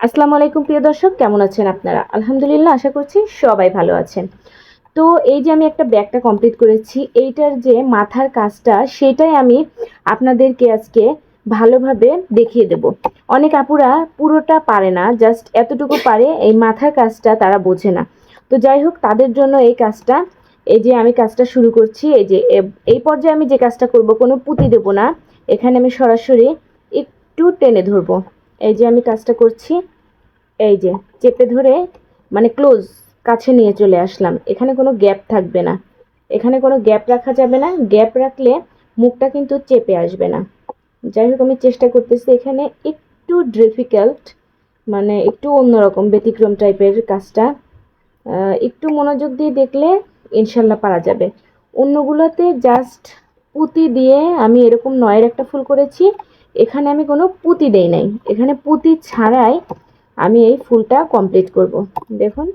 আসসালামু আলাইকুম প্রিয় দর্শক, কেমন আছেন আপনারা? আলহামদুলিল্লাহ, আশা করছি সবাই ভালো আছেন। তো এই যে আমি একটা ব্যাগটা কমপ্লিট করেছি, এইটার যে মাথার কাজটা সেটাই আমি আপনাদেরকে আজকে ভালোভাবে দেখিয়ে দেব। অনেক আপুরা পুরোটা পারে না, জাস্ট এতটুকু পারে, এই মাথার কাজটা তারা বোঝে না। তো যাই হোক, তাদের জন্য এই কাজটা, এই যে আমি কাজটা শুরু করছি। এই যে এই পর্যায়ে আমি যে কাজটা করব, কোনো পুঁতি দেব না, এখানে আমি সরাসরি একটু টেনে ধরবো। এই যে আমি কাজটা করছি, এই যে চেপে ধরে মানে ক্লোজ কাছে নিয়ে চলে আসলাম। এখানে কোনো গ্যাপ থাকবে না, এখানে কোনো গ্যাপ রাখা যাবে না। গ্যাপ রাখলে মুখটা কিন্তু চেপে আসবে না। যাই হোক, আমি চেষ্টা করতেছি। এখানে একটু ডিফিকাল্ট, মানে একটু অন্যরকম ব্যতিক্রম টাইপের কাজটা। একটু মনোযোগ দিয়ে দেখলে ইনশাল্লাহ পারা যাবে। অন্যগুলোতে জাস্ট পুঁতি দিয়ে আমি এরকম নয়ের একটা ফুল করেছি, এখানে আমি কোনো পুঁতি দেই নাই। এখানে পুঁতি ছাড়াই আমি এই ফুলটা কমপ্লিট করব। দেখুন,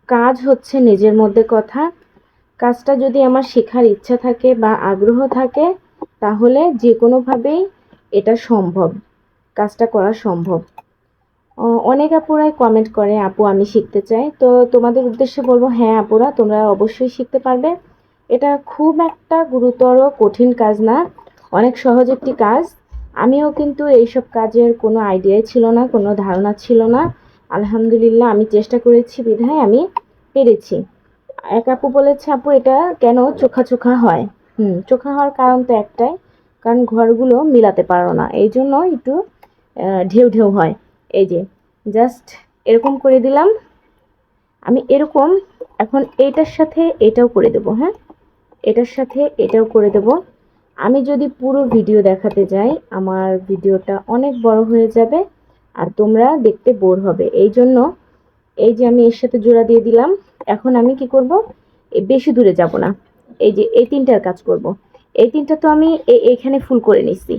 কাজ হচ্ছে নিজের মধ্যে কথা। কাজটা যদি আমার শেখার ইচ্ছা থাকে বা আগ্রহ থাকে, তাহলে যে কোনোভাবেই এটা সম্ভব, কাজটা করা সম্ভব। অনেক আপুরাই কমেন্ট করে, আপু আমি শিখতে চাই। তো তোমাদের উদ্দেশ্যে বলবো, হ্যাঁ আপুরা, তোমরা অবশ্যই শিখতে পারবে। এটা খুব একটা গুরুতর কঠিন কাজ না, অনেক সহজ একটি কাজ। আমিও কিন্তু এইসব কাজের কোনো আইডিয়াই ছিল না, কোনো ধারণা ছিল না। আলহামদুলিল্লাহ, আমি চেষ্টা করেছি বিধায় আমি পেরেছি। এক আপু বলেছে, আপু এটা কেন চোখা চোখা হয়? চোখা হওয়ার কারণ তো একটাই, কারণ ঘরগুলো মিলাতে পারো না, এই জন্য একটু ঢেউ ঢেউ হয়। এই যে জাস্ট এরকম করে দিলাম আমি, এরকম। এখন এইটার সাথে এটাও করে দেব। হ্যাঁ, এটার সাথে এটাও করে দেব। আমি যদি পুরো ভিডিও দেখাতে যাই, আমার ভিডিওটা অনেক বড় হয়ে যাবে আর তোমরা দেখতে বোর হবে। এই জন্য এই যে আমি এর সাথে জোড়া দিয়ে দিলাম। এখন আমি কি করব, বেশি দূরে যাব না। এই যে এই তিনটার কাজ করব। এই তিনটা তো আমি এইখানে ফুল করে নিচ্ছি,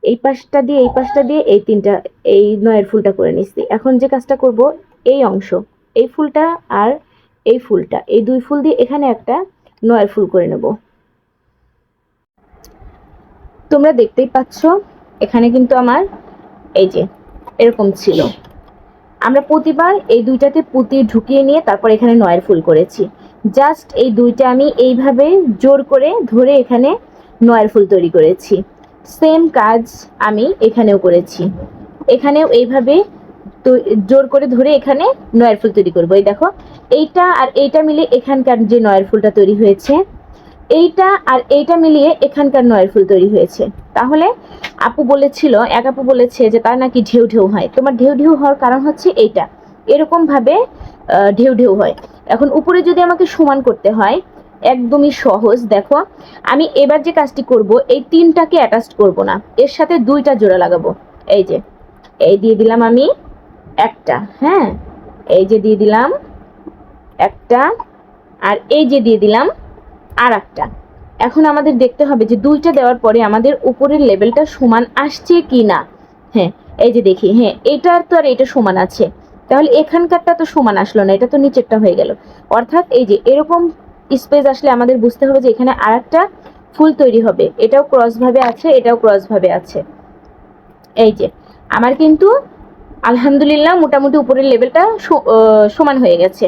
এই পাশটা দিয়ে এই পাশটা দিয়ে এই তিনটা, এই নয়ের ফুলটা করে নিচ্ছি। এখন যে কাজটা করব, এই অংশ, এই ফুলটা আর এই ফুলটা, এই দুই ফুল দিয়ে এখানে একটা নয়ের ফুল করে নেব। তোমরা দেখতেই পাচ্ছ, এখানে কিন্তু আমার এই যে এরকম ছিল। আমরা প্রতিবার এই দুইটাতে পুঁতি ঢুকিয়ে নিয়ে তারপর এখানে নয়ের ফুল করেছি। জাস্ট এই দুইটা আমি এইভাবে জোর করে ধরে এখানে নয়ের ফুল তৈরি করেছি। সেম কাজ আমি এখানেও করেছি, এখানেও এইভাবে তো জোর করে ধরে এখানে নয়ের ফুল তৈরি করবো। এই দেখো, এইটা আর এইটা মিলে এখানকার যে নয়ের ফুলটা তৈরি হয়েছে, এইটা আর এইটা মিলিয়ে এখানকার নয়ের ফুল তৈরি হয়েছে। তাহলে আপু বলেছিল, এক আপু বলেছে যে তার নাকি ঢেউ ঢেউ হয়। তোমার ঢেউ ঢেউ হওয়ার কারণ হচ্ছে এইটা, এরকম ভাবে ঢেউ ঢেউ হয়। এখন উপরে যদি আমাকে সমান করতে হয়, একদমই সহজ। দেখো, আমি এবার যে কাজটি করব, এই তিনটাকে অ্যাটাচ করব না, এর সাথে দুইটা জোড়া লাগাবো। এই যে এই দিয়ে দিলাম আমি একটা, হ্যাঁ, এই যে দিয়ে দিলাম একটা, আর এই যে দিয়ে দিলাম আর একটা। এখন আমাদের দেখতে হবে যে দুইটা দেওয়ার পরে আমাদের উপরের লেভেলটা সমান আসছে কি না। হ্যাঁ, এই যে দেখি, হ্যাঁ, এটার তো আর এটা সমান আছে, তাহলে এখানকারটা তো সমান আসলো না, এটা তো নিচেরটা হয়ে গেল। অর্থাৎ এই যে এরকম স্পেস আসলে আমাদের বুঝতে হবে যে এখানে আর একটা ফুল তৈরি হবে। এটাও ক্রস ভাবে আছে, এটাও ক্রস ভাবে আছে। এই যে আমার কিন্তু আলহামদুলিল্লাহ মোটামুটি উপরের লেভেলটা সমান হয়ে গেছে।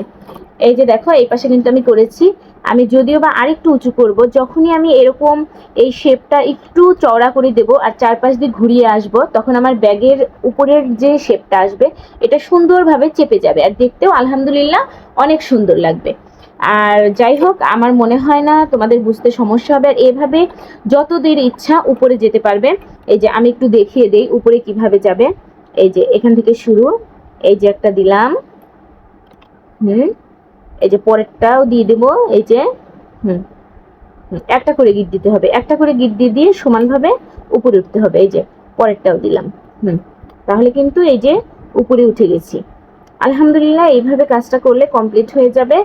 এই যে দেখো, এই পাশে কিন্তু আমি করেছি। আমি যদিও বা আরেকটু উঁচু করব, যখনই আমি এরকম এই শেপটা একটু চওড়া করে দেব আর চারপাশ দিয়ে ঘুরিয়ে আসব, তখন আমার ব্যাগের উপরের যে শেপটা আসবে, এটা সুন্দরভাবে চেপে যাবে আর দেখতেও আলহামদুলিল্লাহ অনেক সুন্দর লাগবে। আর যাই হোক, আমার মনে হয় না তোমাদের বুঝতে সমস্যা হবে। আর এভাবে যত দূর ইচ্ছা উপরে যেতে পারবে। এই যে আমি একটু দেখিয়ে দেই উপরে কিভাবে যাবে। এই যে এখান থেকে শুরু, এই যে একটা দিলাম, এই যে পরেরটাও দিয়ে দেব। এই যে একটা করে গিট দিতে হবে, একটা করে গিট দিয়ে দিয়ে সমানভাবে উপরে উঠতে হবে। এই যে পরেরটাও দিলাম। তাহলে কিন্তু এই যে উপরে উঠে গেছি। আলহামদুলিল্লাহ, এইভাবে কাজটা করলে কমপ্লিট হয়ে যাবে।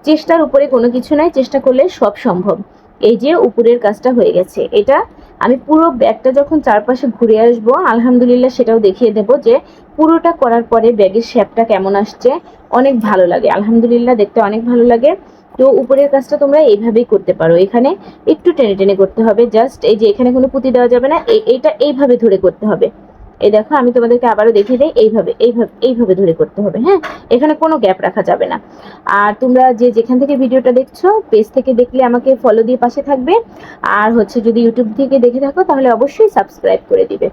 চেষ্টার উপরে কোনো কিছু নাই, চেষ্টা করলে সব সম্ভব। এই যে উপরের কাজটা হয়ে গেছে। এটা আমি পুরো ব্যাগটা যখন চারপাশে ঘুরে আসব, আলহামদুলিল্লাহ সেটাও দেখিয়ে দেব যে পুরোটা করার পরে ব্যাগের শেপটা কেমন আসছে। অনেক ভালো লাগে, আলহামদুলিল্লাহ দেখতে অনেক ভালো লাগে। তো উপরের কাজটা তোমরা এইভাবেই করতে পারো। এখানে একটু টেনে টেনে করতে হবে, জাস্ট এই যে এখানে কোনো পুঁতি দেওয়া যাবে না, এইটা এইভাবে ধরে করতে হবে। এই দেখো আমি তোমাদেরকে আবারও দেখিয়ে দিই, এইভাবে এইভাবে এইভাবে ধরে করতে হবে। হ্যাঁ, এখানে কোনো গ্যাপ রাখা যাবে না। আর তোমরা যে যেখান থেকে ভিডিওটা দেখছো, পেজ থেকে দেখলে আমাকে ফলো দিয়ে পাশে থাকবে, আর হচ্ছে যদি ইউটিউব থেকে দেখে থাকো তাহলে অবশ্যই সাবস্ক্রাইব করে দিবে।